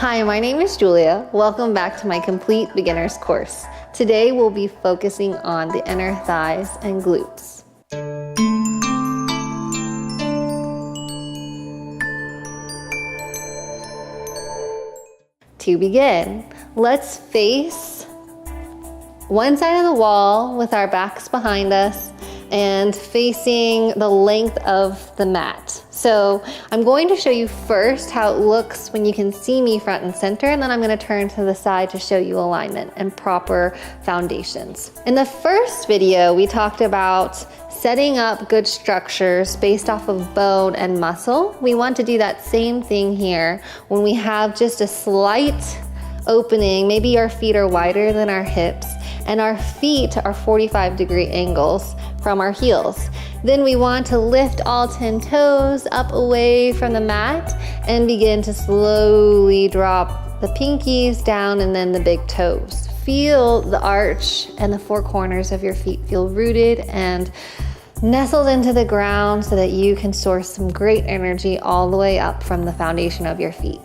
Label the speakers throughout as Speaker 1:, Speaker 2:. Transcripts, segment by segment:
Speaker 1: Hi, my name is Julia. Welcome back to my complete beginner's course. Today we'll be focusing on the inner thighs and glutes. To begin, let's face one side of the wall with our backs behind us and facing the length of the mat. So I'm going to show you first how it looks when you can see me front and center, and then I'm going to turn to the side to show you alignment and proper foundations. In the first video, we talked about setting up good structures based off of bone and muscle. We want to do that same thing here when we have just a slight opening. Maybe our feet are wider than our hips and our feet are 45-degree angles from our heels. Then we want to lift all 10 toes up away from the mat and begin to slowly drop the pinkies down and then the big toes. Feel the arch and the four corners of your feet feel rooted and nestled into the ground so that you can source some great energy all the way up from the foundation of your feet.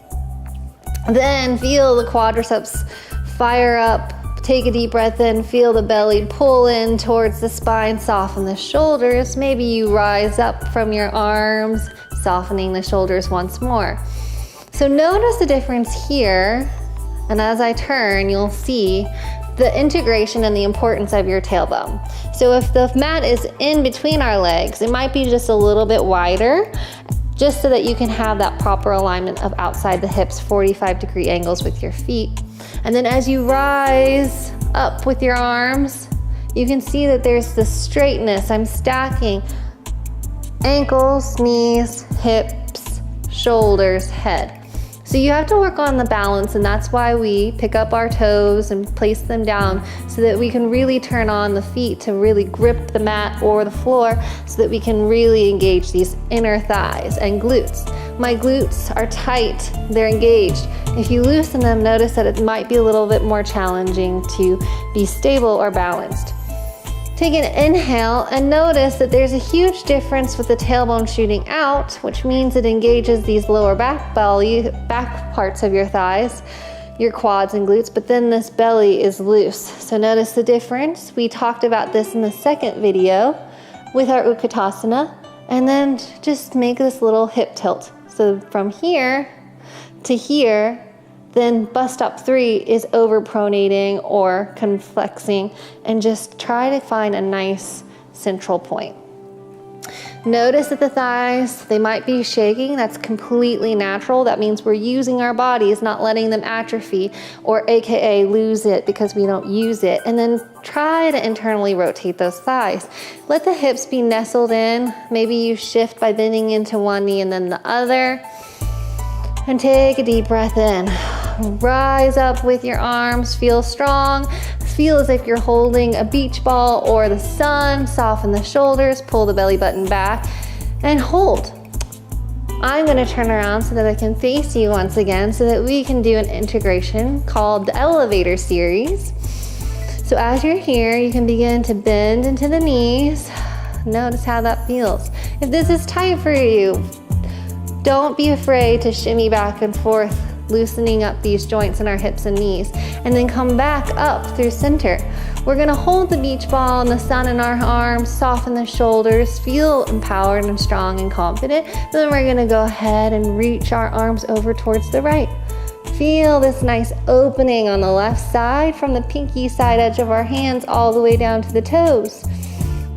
Speaker 1: Then feel the quadriceps fire up. Take a deep breath in, feel the belly pull in towards the spine, soften the shoulders. Maybe you rise up from your arms, softening the shoulders once more. So notice the difference here, and as I turn, you'll see the integration and the importance of your tailbone. So if the mat is in between our legs, it might be just a little bit wider, just so that you can have that proper alignment of outside the hips, 45-degree angles with your feet. And then as you rise up with your arms, you can see that there's this straightness. I'm stacking ankles, knees, hips, shoulders, head. So you have to work on the balance, and that's why we pick up our toes and place them down so that we can really turn on the feet to really grip the mat or the floor so that we can really engage these inner thighs and glutes. My glutes are tight, they're engaged. If you loosen them, notice that it might be a little bit more challenging to be stable or balanced. Take an inhale and notice that there's a huge difference with the tailbone shooting out, which means it engages these lower back parts of your thighs, your quads and glutes, but then this belly is loose. So notice the difference. We talked about this in the second video with our Utkatasana, and then just make this little hip tilt. So from here to here, then bust up 3 is overpronating or conflexing, and just try to find a nice central point. Notice that the thighs, they might be shaking. That's completely natural. That means we're using our bodies, not letting them atrophy or AKA lose it because we don't use it. And then try to internally rotate those thighs. Let the hips be nestled in. Maybe you shift by bending into one knee and then the other. And take a deep breath in. Rise up with your arms, feel strong. Feel as if you're holding a beach ball or the sun. Soften the shoulders, pull the belly button back, and hold. I'm gonna turn around so that I can face you once again so that we can do an integration called the elevator series. So as you're here, you can begin to bend into the knees. Notice how that feels. If this is tight for you, don't be afraid to shimmy back and forth, loosening up these joints in our hips and knees, and then come back up through center. We're gonna hold the beach ball and the sun in our arms, soften the shoulders, feel empowered and strong and confident. Then we're gonna go ahead and reach our arms over towards the right. Feel this nice opening on the left side from the pinky side edge of our hands all the way down to the toes.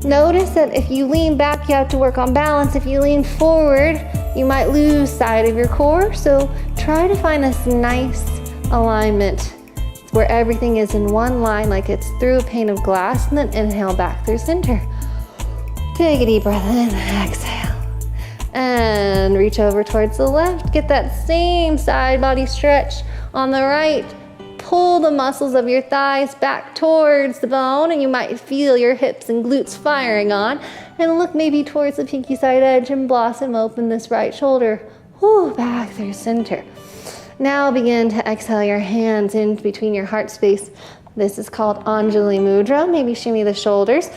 Speaker 1: Notice that if you lean back, you have to work on balance. If you lean forward, you might lose sight of your core. So try to find this nice alignment where everything is in one line, like it's through a pane of glass, and then inhale back through center. Take a deep breath in, exhale. And reach over towards the left. Get that same side body stretch on the right. Pull the muscles of your thighs back towards the bone, and you might feel your hips and glutes firing on. And look maybe towards the pinky side edge and blossom open this right shoulder. Whew, back through center. Now begin to exhale your hands in between your heart space. This is called Anjali Mudra. Maybe shimmy the shoulders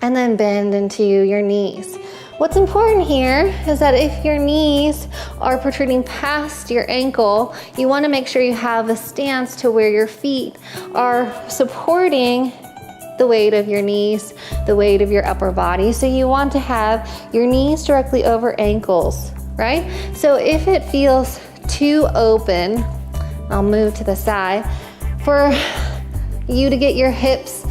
Speaker 1: and then bend into your knees. What's important here is that if your knees are protruding past your ankle, you want to make sure you have a stance to where your feet are supporting the weight of your knees, the weight of your upper body. So you want to have your knees directly over ankles, right? So if it feels too open, I'll move to the side, for you to get your hips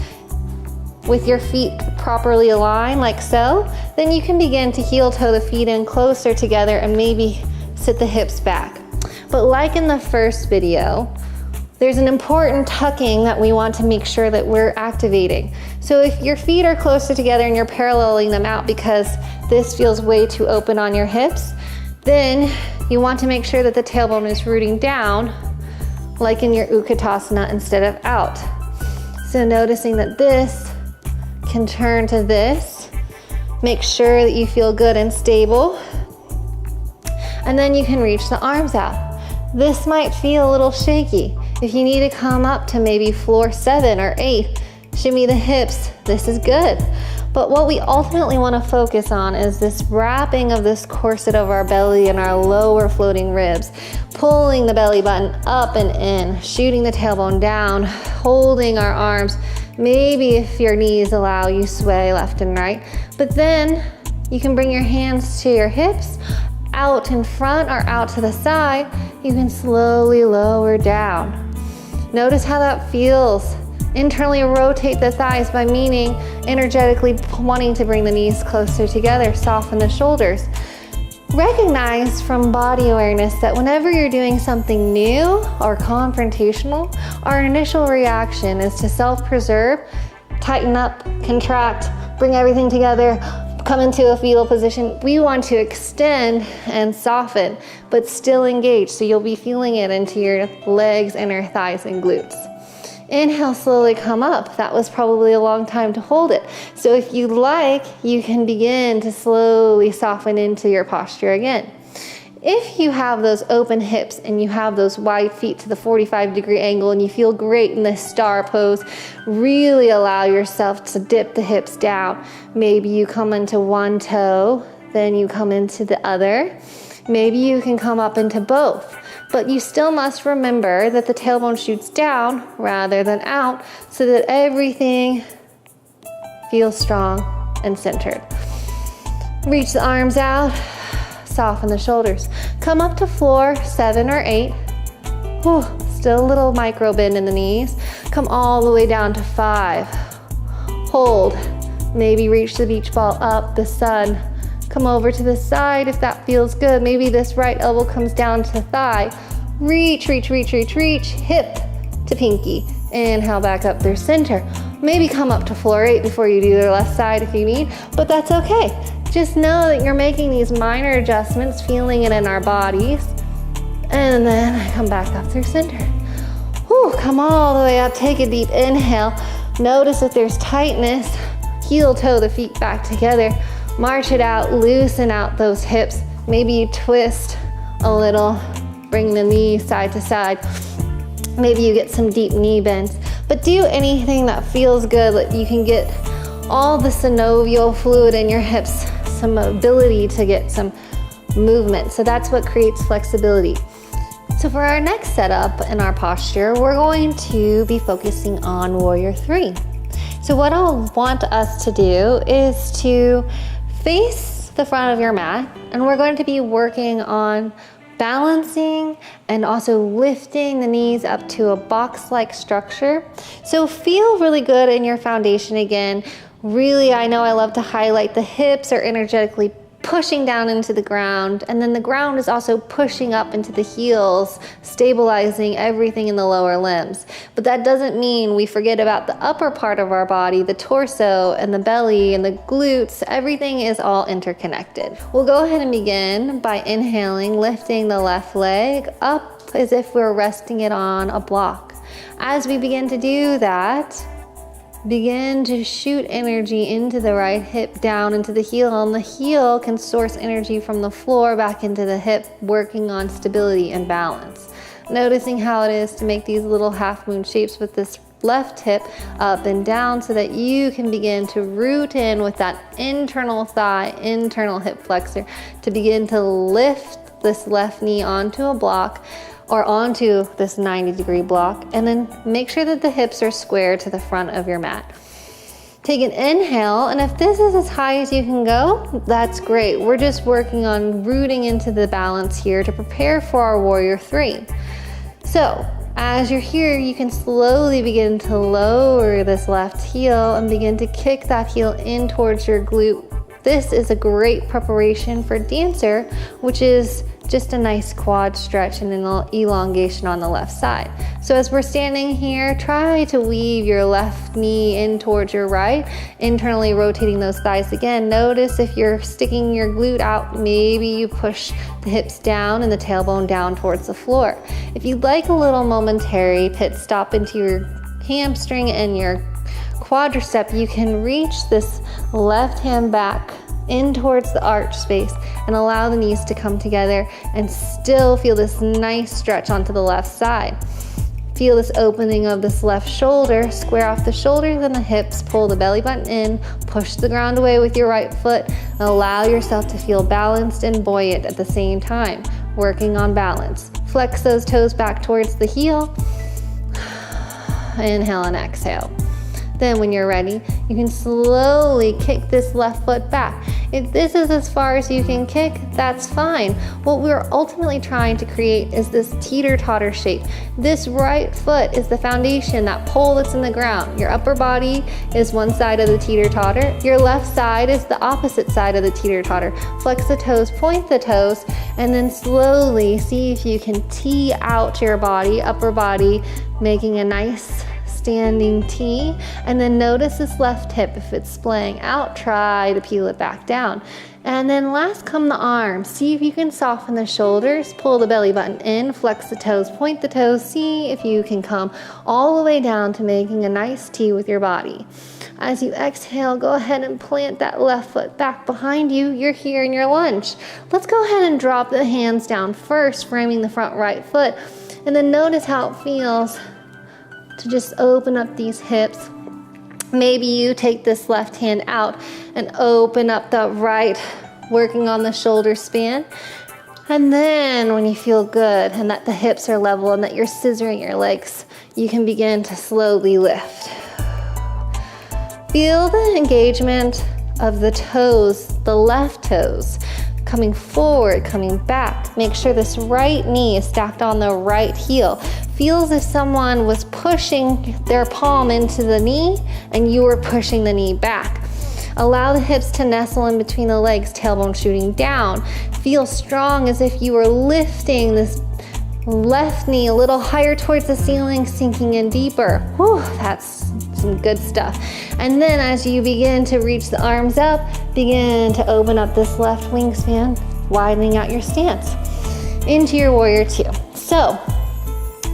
Speaker 1: with your feet properly aligned like so, then you can begin to heel toe the feet in closer together and maybe sit the hips back. But like in the first video, there's an important tucking that we want to make sure that we're activating. So if your feet are closer together and you're paralleling them out because this feels way too open on your hips, then you want to make sure that the tailbone is rooting down like in your Utkatasana instead of out. So noticing that this can turn to this. Make sure that you feel good and stable. And then you can reach the arms out. This might feel a little shaky. If you need to come up to maybe floor 7 or 8, shimmy the hips, this is good. But what we ultimately want to focus on is this wrapping of this corset of our belly and our lower floating ribs, pulling the belly button up and in, shooting the tailbone down, holding our arms. Maybe if your knees allow, you sway left and right. But then you can bring your hands to your hips, out in front or out to the side. You can slowly lower down. Notice how that feels. Internally rotate the thighs by meaning energetically wanting to bring the knees closer together, soften the shoulders. Recognize from body awareness that whenever you're doing something new or confrontational, our initial reaction is to self-preserve, tighten up, contract, bring everything together, come into a fetal position. We want to extend and soften, but still engage. So you'll be feeling it into your legs, inner thighs, and glutes. Inhale, slowly come up. That was probably a long time to hold it. So if you like, you can begin to slowly soften into your posture again. If you have those open hips and you have those wide feet to the 45-degree angle and you feel great in this star pose, really allow yourself to dip the hips down. Maybe you come into one toe, then you come into the other. Maybe you can come up into both. But you still must remember that the tailbone shoots down rather than out so that everything feels strong and centered. Reach the arms out, soften the shoulders. Come up to floor 7 or 8. Whew, still a little micro bend in the knees. Come all the way down to 5. Hold. Maybe reach the beach ball up, the sun. Come over to the side if that feels good. Maybe this right elbow comes down to the thigh. Reach, reach, reach, reach, reach. Hip to pinky. Inhale back up through center. Maybe come up to floor 8 before you do the left side if you need, but that's okay. Just know that you're making these minor adjustments, feeling it in our bodies. And then come back up through center. Whew, come all the way up. Take a deep inhale. Notice if there's tightness. Heel toe the feet back together. March it out, loosen out those hips. Maybe you twist a little, bring the knees side to side. Maybe you get some deep knee bends, but do anything that feels good, that you can get all the synovial fluid in your hips, some ability to get some movement. So that's what creates flexibility. So for our next setup in our posture, we're going to be focusing on Warrior 3. So what I'll want us to do is to face the front of your mat, and we're going to be working on balancing and also lifting the knees up to a box-like structure. So feel really good in your foundation again. Really, I know I love to highlight the hips are energetically pushing down into the ground, and then the ground is also pushing up into the heels, stabilizing everything in the lower limbs. But that doesn't mean we forget about the upper part of our body, the torso and the belly and the glutes. Everything is all interconnected. We'll go ahead and begin by inhaling, lifting the left leg up as if we're resting it on a block. As we begin to do that, begin to shoot energy into the right hip, down into the heel, and the heel can source energy from the floor back into the hip, working on stability and balance. Noticing how it is to make these little half moon shapes with this left hip up and down so that you can begin to root in with that internal thigh, internal hip flexor to begin to lift this left knee onto a block or onto this 90-degree block, and then make sure that the hips are square to the front of your mat. Take an inhale, and if this is as high as you can go, that's great. We're just working on rooting into the balance here to prepare for our warrior three. So as you're here, you can slowly begin to lower this left heel and begin to kick that heel in towards your glute. This is a great preparation for dancer, which is just a nice quad stretch and an elongation on the left side. So as we're standing here, try to weave your left knee in towards your right, internally rotating those thighs again. Notice if you're sticking your glute out, maybe you push the hips down and the tailbone down towards the floor. If you'd like a little momentary pit stop into your hamstring and your quadricep, you can reach this left hand back in towards the arch space and allow the knees to come together and still feel this nice stretch onto the left side. Feel this opening of this left shoulder, square off the shoulders and the hips, pull the belly button in, push the ground away with your right foot, and allow yourself to feel balanced and buoyant at the same time, working on balance. Flex those toes back towards the heel. Inhale and exhale. Then when you're ready, you can slowly kick this left foot back. If this is as far as you can kick, that's fine. What we're ultimately trying to create is this teeter-totter shape. This right foot is the foundation, that pole that's in the ground. Your upper body is one side of the teeter-totter. Your left side is the opposite side of the teeter-totter. Flex the toes, point the toes, and then slowly see if you can tee out your body, upper body, making a nice standing T, and then notice this left hip. If it's splaying out, try to peel it back down. And then last come the arms. See if you can soften the shoulders, pull the belly button in, flex the toes, point the toes, see if you can come all the way down to making a nice T with your body. As you exhale, go ahead and plant that left foot back behind you. You're here in your lunge. Let's go ahead and drop the hands down first, framing the front right foot, and then notice how it feels to just open up these hips. Maybe you take this left hand out and open up the right, working on the shoulder span. And then when you feel good and that the hips are level and that you're scissoring your legs, you can begin to slowly lift. Feel the engagement of the toes, the left toes, coming forward, coming back. Make sure this right knee is stacked on the right heel. Feels as if someone was pushing their palm into the knee and you were pushing the knee back. Allow the hips to nestle in between the legs, tailbone shooting down. Feel strong as if you were lifting this left knee a little higher towards the ceiling, sinking in deeper. Whew, that's some good stuff. And then as you begin to reach the arms up, begin to open up this left wingspan, widening out your stance into your warrior two. So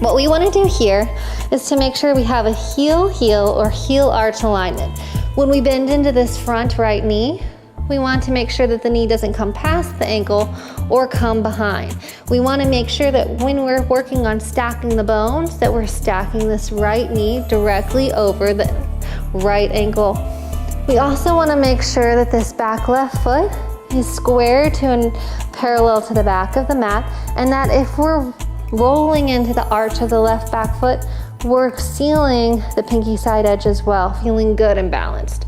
Speaker 1: what we want to do here is to make sure we have a heel-heel or heel-arch alignment. When we bend into this front right knee, we want to make sure that the knee doesn't come past the ankle or come behind. We want to make sure that when we're working on stacking the bones, that we're stacking this right knee directly over the right ankle. We also want to make sure that this back left foot is square to and parallel to the back of the mat, and that if we're rolling into the arch of the left back foot, we're sealing the pinky side edge as well, feeling good and balanced.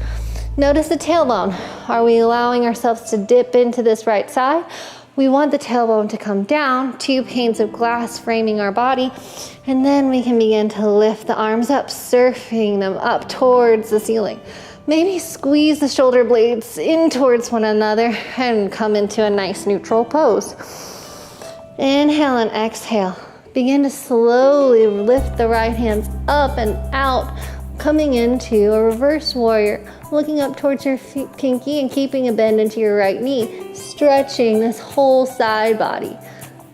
Speaker 1: Notice the tailbone. Are we allowing ourselves to dip into this right side? We want the tailbone to come down, 2 panes of glass framing our body, and then we can begin to lift the arms up, surfing them up towards the ceiling. Maybe squeeze the shoulder blades in towards one another and come into a nice neutral pose. Inhale and exhale. Begin to slowly lift the right hands up and out, coming into a reverse warrior, looking up towards your pinky and keeping a bend into your right knee, stretching this whole side body.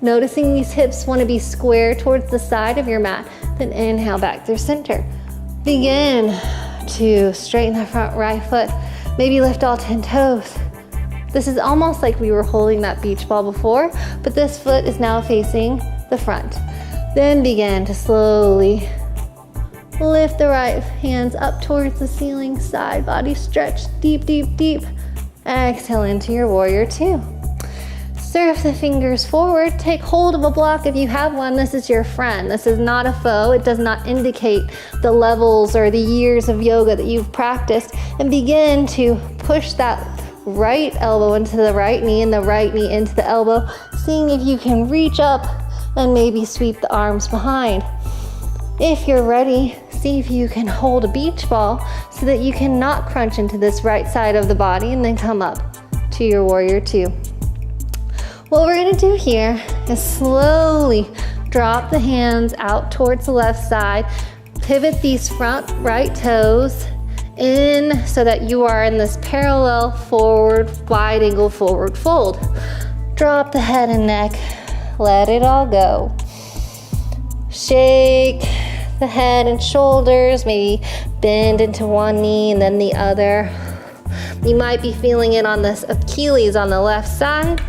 Speaker 1: Noticing these hips want to be square towards the side of your mat, then inhale back through center. Begin to straighten the front right foot, maybe lift all 10 toes. This is almost like we were holding that beach ball before, but this foot is now facing the front. Then begin to slowly Lift the right hands up towards the ceiling, side body stretch, deep, deep, deep. Exhale into your warrior two. Surf the fingers forward. Take hold of a block if you have one. This is your friend. This is not a foe. It does not indicate the levels or the years of yoga that you've practiced. And begin to push that right elbow into the right knee and the right knee into the elbow, seeing if you can reach up and maybe sweep the arms behind. If you're ready, see if you can hold a beach ball so that you can not crunch into this right side of the body and then come up to your warrior two. What we're gonna do here is slowly drop the hands out towards the left side, pivot these front right toes in so that you are in this parallel forward, wide angle forward fold. Drop the head and neck, let it all go. Shake the head and shoulders, maybe bend into one knee and then the other. You might be feeling it on this Achilles on the left side.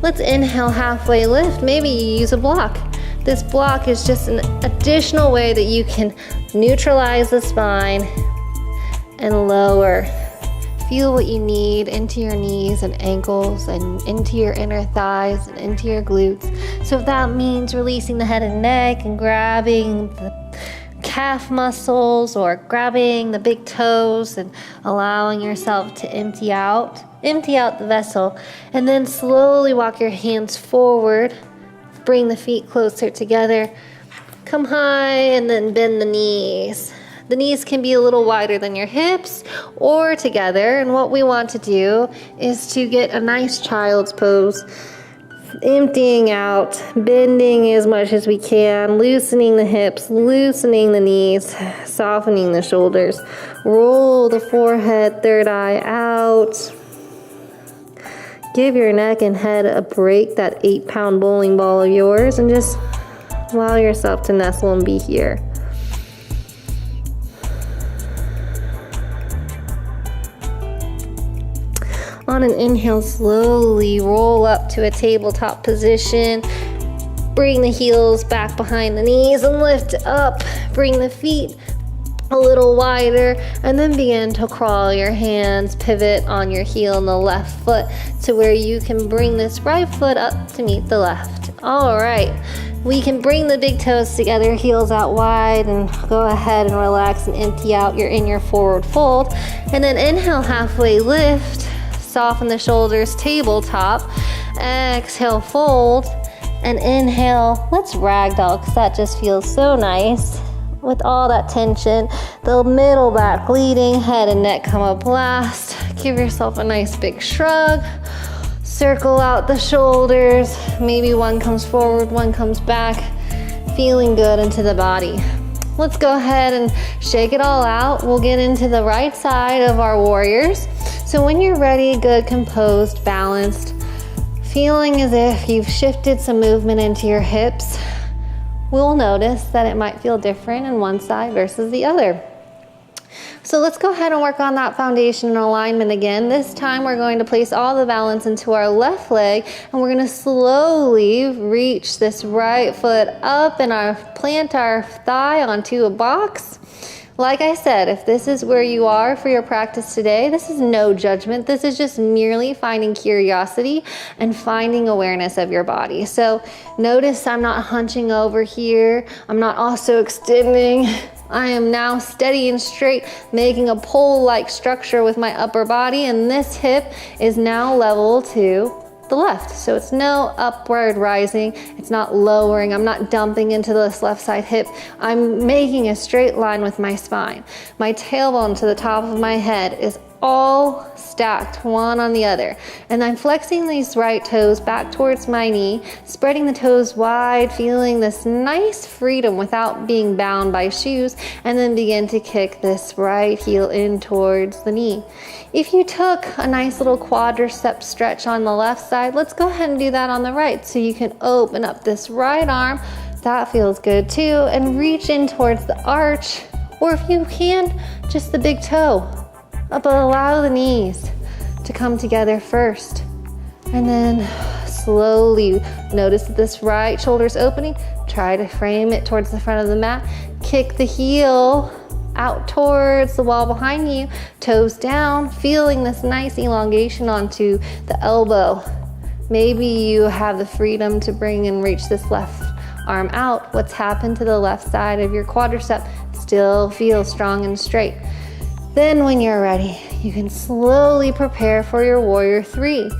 Speaker 1: Let's inhale, halfway lift. Maybe you use a block. This block is just an additional way that you can neutralize the spine and lower. Feel what you need into your knees and ankles and into your inner thighs and into your glutes. So if that means releasing the head and neck and grabbing the calf muscles or grabbing the big toes and allowing yourself to empty out the vessel, and then slowly walk your hands forward, bring the feet closer together, come high and then bend the knees. The knees can be a little wider than your hips or together, and what we want to do is to get a nice child's pose, emptying out, bending as much as we can, loosening the hips, loosening the knees, softening the shoulders. Roll the forehead, third eye out. Give your neck and head a break, that 8-pound bowling ball of yours, and just allow yourself to nestle and be here. On an inhale, slowly roll up to a tabletop position. Bring the heels back behind the knees and lift up. Bring the feet a little wider, and then begin to crawl your hands, pivot on your heel in the left foot to where you can bring this right foot up to meet the left. All right, we can bring the big toes together, heels out wide, and go ahead and relax and empty out. You're in your forward fold, and then inhale, halfway lift, soften the shoulders, tabletop. Exhale, fold, and inhale, let's ragdoll, because that just feels so nice. With all that tension, the middle back leading, head and neck come up last. Give yourself a nice big shrug. Circle out the shoulders. Maybe one comes forward, one comes back. Feeling good into the body. Let's go ahead and shake it all out. We'll get into the right side of our warriors. So when you're ready, good, composed, balanced, feeling as if you've shifted some movement into your hips, we'll notice that it might feel different in one side versus the other. So let's go ahead and work on that foundation and alignment again. This time we're going to place all the balance into our left leg, and we're going to slowly reach this right foot up and plant our thigh onto a box. Like I said, if this is where you are for your practice today, this is no judgment. This is just merely finding curiosity and finding awareness of your body. So notice I'm not hunching over here. I'm not also extending. I am now steady and straight, making a pole-like structure with my upper body, and this hip is now level to the left. So it's no upward rising, it's not lowering, I'm not dumping into this left side hip. I'm making a straight line with my spine. My tailbone to the top of my head is all stacked one on the other. And I'm flexing these right toes back towards my knee, spreading the toes wide, feeling this nice freedom without being bound by shoes, and then begin to kick this right heel in towards the knee. If you took a nice little quadricep stretch on the left side, let's go ahead and do that on the right. So you can open up this right arm, that feels good too, and reach in towards the arch, or if you can, just the big toe. But allow the knees to come together first, and then slowly notice that this right shoulder's opening. Try to frame it towards the front of the mat. kick the heel out towards the wall behind you, toes down, feeling this nice elongation onto the elbow. Maybe you have the freedom to bring and reach this left arm out. What's happened to the left side of your quadricep still feels strong and straight. Then when you're ready, you can slowly prepare for your warrior three.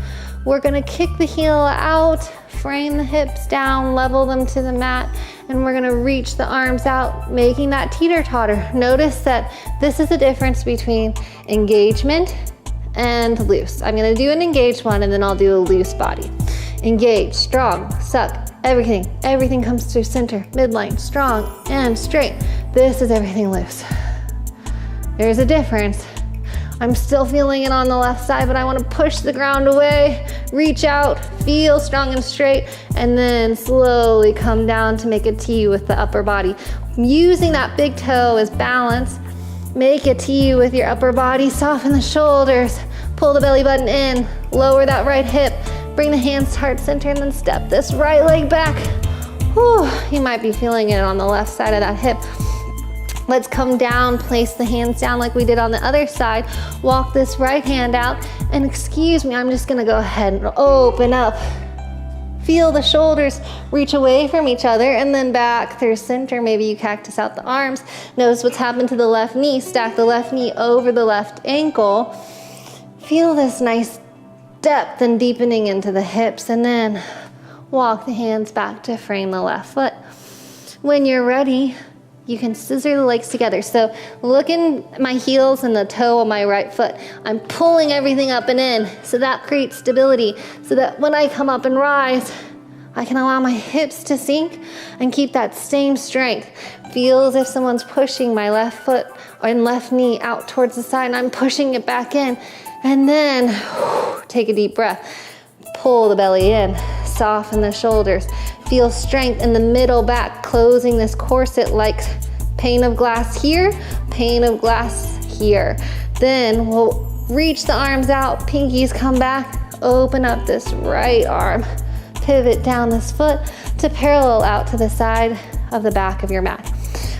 Speaker 1: We're gonna kick the heel out, frame the hips down, level them to the mat, and we're gonna reach the arms out, making that teeter-totter. Notice that this is the difference between engagement and loose. I'm gonna do an engaged one and then I'll do a loose body. Engage, strong, suck, everything comes through center, midline, strong and straight. This is everything loose. There's a difference. I'm still feeling it on the left side, but I want to push the ground away, reach out, feel strong and straight, and then slowly come down to make a T with the upper body. Using that big toe as balance, make a T with your upper body, soften the shoulders, pull the belly button in, lower that right hip, bring the hands to heart center, and then step this right leg back. Whew, you might be feeling it on the left side of that hip. Let's come down, place the hands down like we did on the other side. Walk this right hand out, and excuse me, I'm just gonna go ahead and open up. Feel the shoulders reach away from each other and then back through center. Maybe you cactus out the arms. Notice what's happened to the left knee. Stack the left knee over the left ankle. Feel this nice depth and deepening into the hips, and then walk the hands back to frame the left foot. When you're ready, you can scissor the legs together. So look in my heels and the toe on my right foot. I'm pulling everything up and in, so that creates stability, so that when I come up and rise, I can allow my hips to sink and keep that same strength. Feel as if someone's pushing my left foot and left knee out towards the side, and I'm pushing it back in. And then take a deep breath. Pull the belly in, soften the shoulders. Feel strength in the middle back, closing this corset like pane of glass here, pane of glass here. Then we'll reach the arms out, pinkies come back, open up this right arm, pivot down this foot to parallel out to the side of the back of your mat.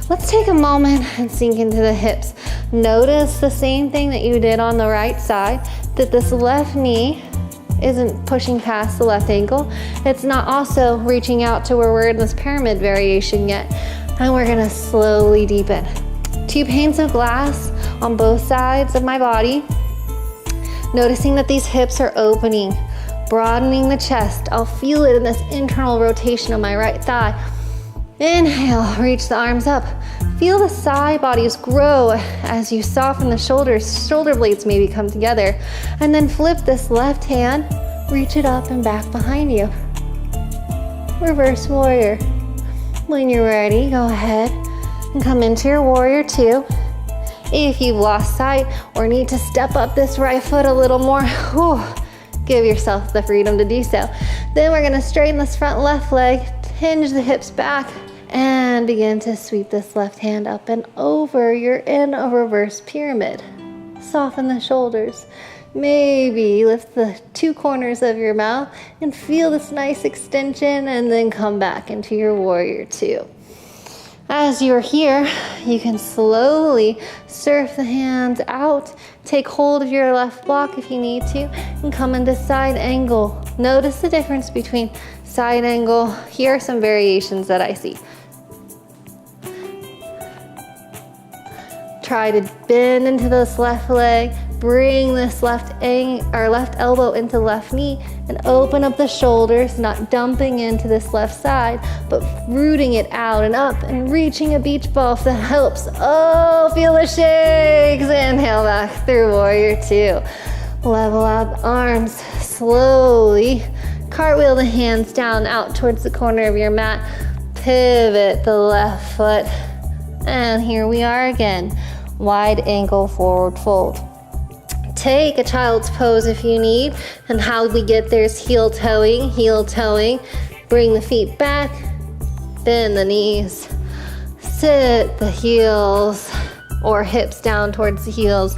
Speaker 1: Let's take a moment and sink into the hips. Notice the same thing that you did on the right side, that this left knee isn't pushing past the left ankle. It's not also reaching out to where we're in this pyramid variation yet. And we're gonna slowly deepen. 2 panes of glass on both sides of my body. Noticing that these hips are opening, broadening the chest. I'll feel it in this internal rotation of my right thigh. Inhale, reach the arms up. Feel the side bodies grow as you soften the shoulders. Shoulder blades maybe come together. And then flip this left hand, reach it up and back behind you. Reverse warrior. When you're ready, go ahead and come into your warrior two. If you've lost sight or need to step up this right foot a little more, give yourself the freedom to do so. Then we're gonna straighten this front left leg, hinge the hips back, and begin to sweep this left hand up and over. You're in a reverse pyramid. Soften the shoulders. Maybe lift the 2 corners of your mouth and feel this nice extension, and then come back into your warrior two. As you're here, you can slowly surf the hands out, take hold of your left block if you need to, and come into side angle. Notice the difference between side angle. Here are some variations that I see. Try to bend into this left leg, bring this left elbow into left knee, and open up the shoulders, not dumping into this left side, but rooting it out and up and reaching a beach ball if that helps. Oh, feel the shakes. Inhale back through warrior two. Level out the arms slowly. Cartwheel the hands down out towards the corner of your mat. Pivot the left foot. And here we are again. Wide ankle forward fold. Take a child's pose if you need. And how we get there is heel toeing. Bring the feet back. Bend the knees. Sit the heels or hips down towards the heels.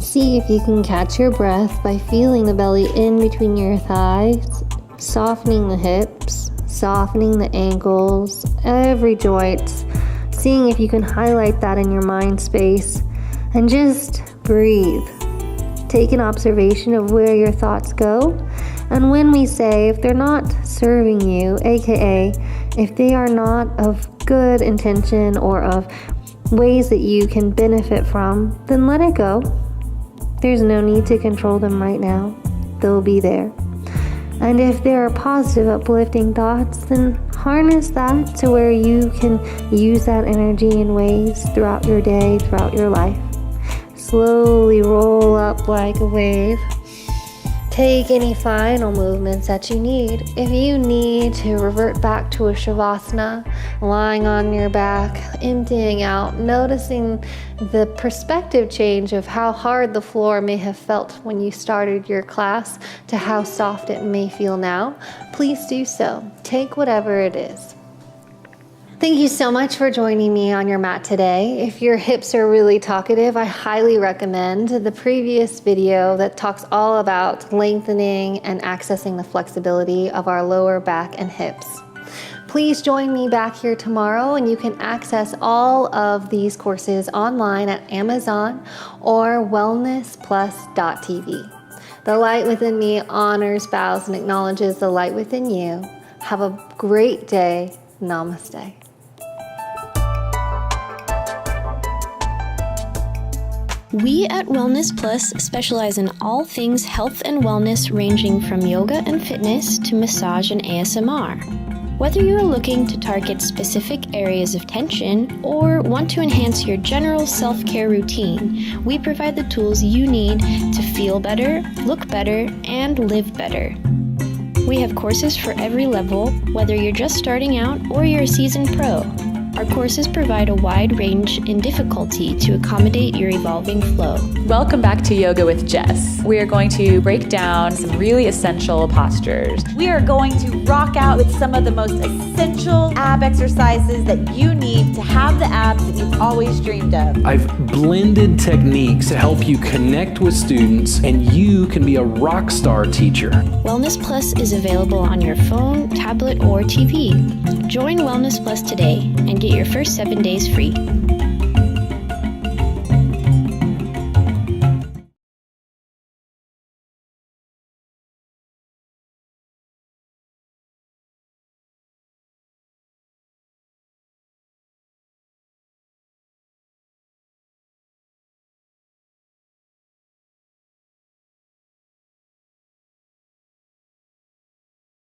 Speaker 1: See if you can catch your breath by feeling the belly in between your thighs, softening the hips, softening the ankles, every joint, seeing if you can highlight that in your mind space, and just breathe. Take an observation of where your thoughts go, and when we say if they're not serving you, aka if they are not of good intention or of ways that you can benefit from, then let it go. There's no need to control them right now. They'll be there. And if there are positive, uplifting thoughts, then harness that to where you can use that energy in ways throughout your day, throughout your life. Slowly roll up like a wave. Take any final movements that you need. If you need to revert back to a Shavasana, lying on your back, emptying out, noticing the perspective change of how hard the floor may have felt when you started your class to how soft it may feel now, please do so. Take whatever it is. Thank you so much for joining me on your mat today. If your hips are really talkative, I highly recommend the previous video that talks all about lengthening and accessing the flexibility of our lower back and hips. Please join me back here tomorrow, and you can access all of these courses online at Amazon or wellnessplus.tv. The light within me honors, bows, and acknowledges the light within you. Have a great day. Namaste.
Speaker 2: We at Wellness Plus specialize in all things health and wellness, ranging from yoga and fitness to massage and ASMR. Whether you are looking to target specific areas of tension or want to enhance your general self-care routine, we provide the tools you need to feel better, look better, and live better. We have courses for every level, whether you're just starting out or you're a seasoned pro. Our courses provide a wide range in difficulty to accommodate your evolving flow.
Speaker 3: Welcome back to Yoga with Jess. We are going to break down some really essential postures.
Speaker 4: We are going to rock out with some of the most essential ab exercises that you need to have the abs that you've always dreamed of.
Speaker 5: I've blended techniques to help you connect with students, and you can be a rock star teacher.
Speaker 2: Wellness Plus is available on your phone, tablet, or TV. Join Wellness Plus today and get your first 7 days free.